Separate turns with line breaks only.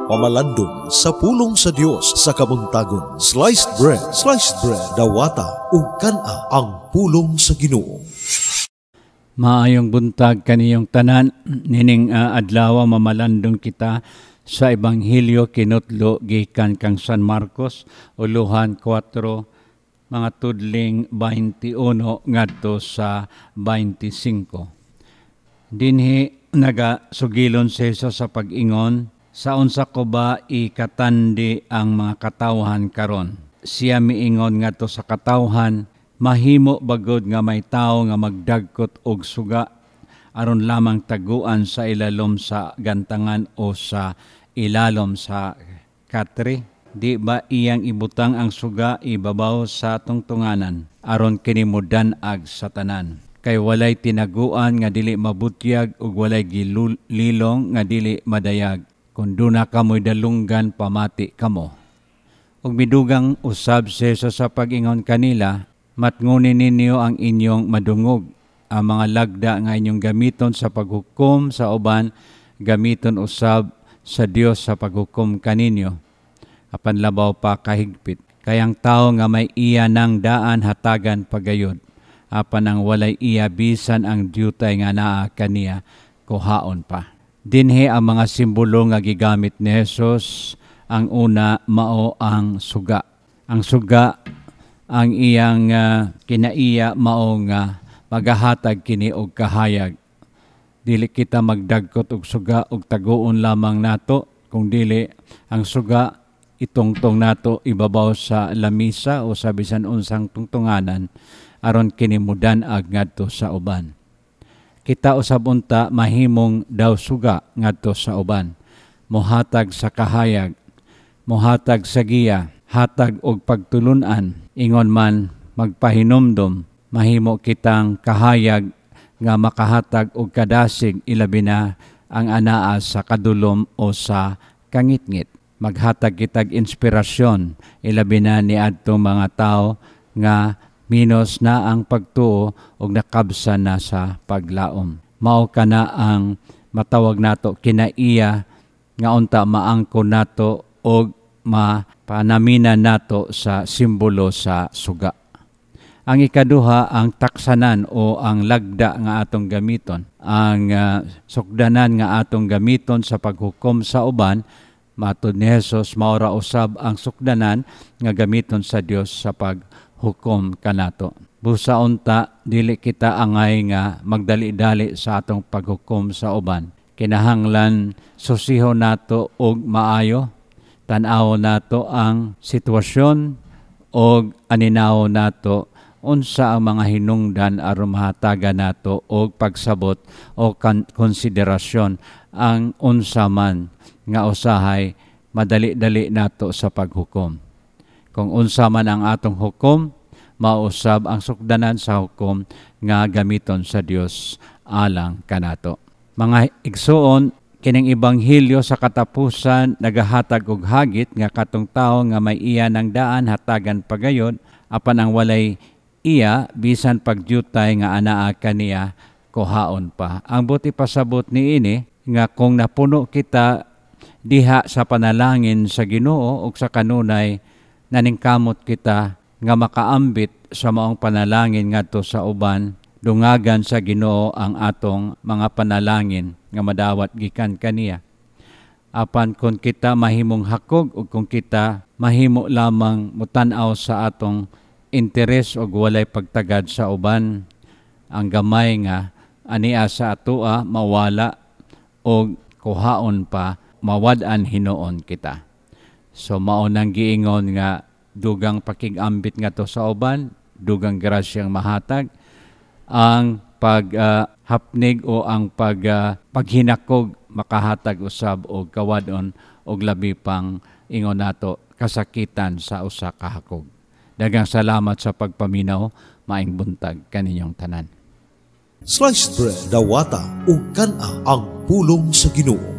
pamalandong sa pulong sa Dios sa kamuntagon. Sliced bread, dawata ug kana ang pulong sa Ginoo.
Maayong buntag kaniyong tanan, nining adlaw mamalandong kita sa Ebanghelyo kinutlo gikan kang San Marcos, uluhan 4, mga tudling 21 ngadto sa 25. Dinhi nagasugilon si Jesus sa pag-ingon, sa unsa ko ba ikatandi ang mga katawhan karon? Siya miingon ngadto sa katawhan, mahimo bagod nga may tawo nga magdagkot og suga aron lamang taguan sa ilalom sa gantangan o sa ilalom sa katre. Di ba iyang ibutang ang suga ibabaw sa tungtunganan aron kini modan-ag sa tanan? Kay walay tinaguan nga dili mabutyag ug walay gililong nga dili madayag. Kung duna kamoy dalunggan pamati kamo. Ug midugang usab si Jesus sa pag-ingon kanila, matngunin ninyo ang inyong madungog. Ang mga lagda nga inyong gamiton sa paghukom sa uban, gamiton usab sa Dios sa paghukom kaninyo. Apan labaw pa kahigpit. Kayang tao nga may iya ng daan hatagan pagayod. Apan ang walay iya bisan ang diyutay nga naa kaniya kuhaon pa. Dinhi ang mga simbolo nga gigamit ni Jesus. Ang una mao ang suga. Ang suga ang iyang kinaiya mao nga magahatag kini og kahayag. Dili kita magdagkot og suga og taguon lamang nato, kung dili ang suga itungtong nato ibabaw sa lamisa o sa bisan unsang tungtunganan aron kini modan-ag ngadto sa uban. Kita usab unta mahimong daw suga ngadto sa uban. Mohatag sa kahayag, mohatag sa giya, hatag og pagtulunan, ingon man magpahinomdom, mahimo kitang kahayag nga makahatag og kadasig ilabi na ang anaa sa kadulom o sa kangitngit. Maghatag kitag inspirasyon ilabi na niadto mga tao nga minos na ang pagtuo ug nakabsa na sa paglaom. Mao kana ang matawag nato kinaiya nga unta maangko nato og mapanaminan nato sa simbolo sa suga. Ang ikaduha ang taksanan o ang lagda nga atong gamiton. Ang sukdanan nga atong gamiton sa paghukom sa uban, matud ni Jesus, maura usab ang sukdanan nga gamiton sa Dios sa paghukom kanato. Busa unta dili kita angay nga magdali-dali sa atong paghukom sa uban. Kinahanglan susiho nato og maayo, tan-aw nato ang sitwasyon og aninaw nato unsa ang mga hinungdan aron mahatagan nato og pagsabot o konsiderasyon ang unsa man nga usahay madali-dali nato sa paghukom. Kung unsa man ang atong hukom, mausab ang sukdanan sa hukom nga gamiton sa Dios alang kanato. Mga igsuon, kining ebanghelyo sa katapusan nagahatag og hagit nga katong tawo nga may iya ng daan hatagan pagayod, apan ang walay iya bisan pagdyutay nga anaa kaniya kuhaon pa. Ang buti pasabot ni ini nga kung napuno kita diha sa panalangin sa Ginoo ug sa kanunay naningkamot kita nga makaambit sa maong panalangin ngadto sa uban, dungagan sa Ginoo ang atong mga panalangin nga madawat gikan kaniya. Apan kung kita mahimong hakog ug kung kita mahimo lamang mutan-aw sa atong interes o walay pagtagad sa uban, ang gamay nga ania sa atoa mawala o kuhaon pa mawad-an hinuon kita. So maunang giingon nga dugang pakigambit nga to sa uban, dugang grasyang mahatag, ang paghapnig o ang paghinakog makahatag usab og kawadon og labi pang ingon nato kasakitan sa usa ka hakog. Daghang salamat sa pagpaminaw, maayong buntag kaninyong tanan.
Sliced bread, dawata ug kana ang pulong sa Ginoo.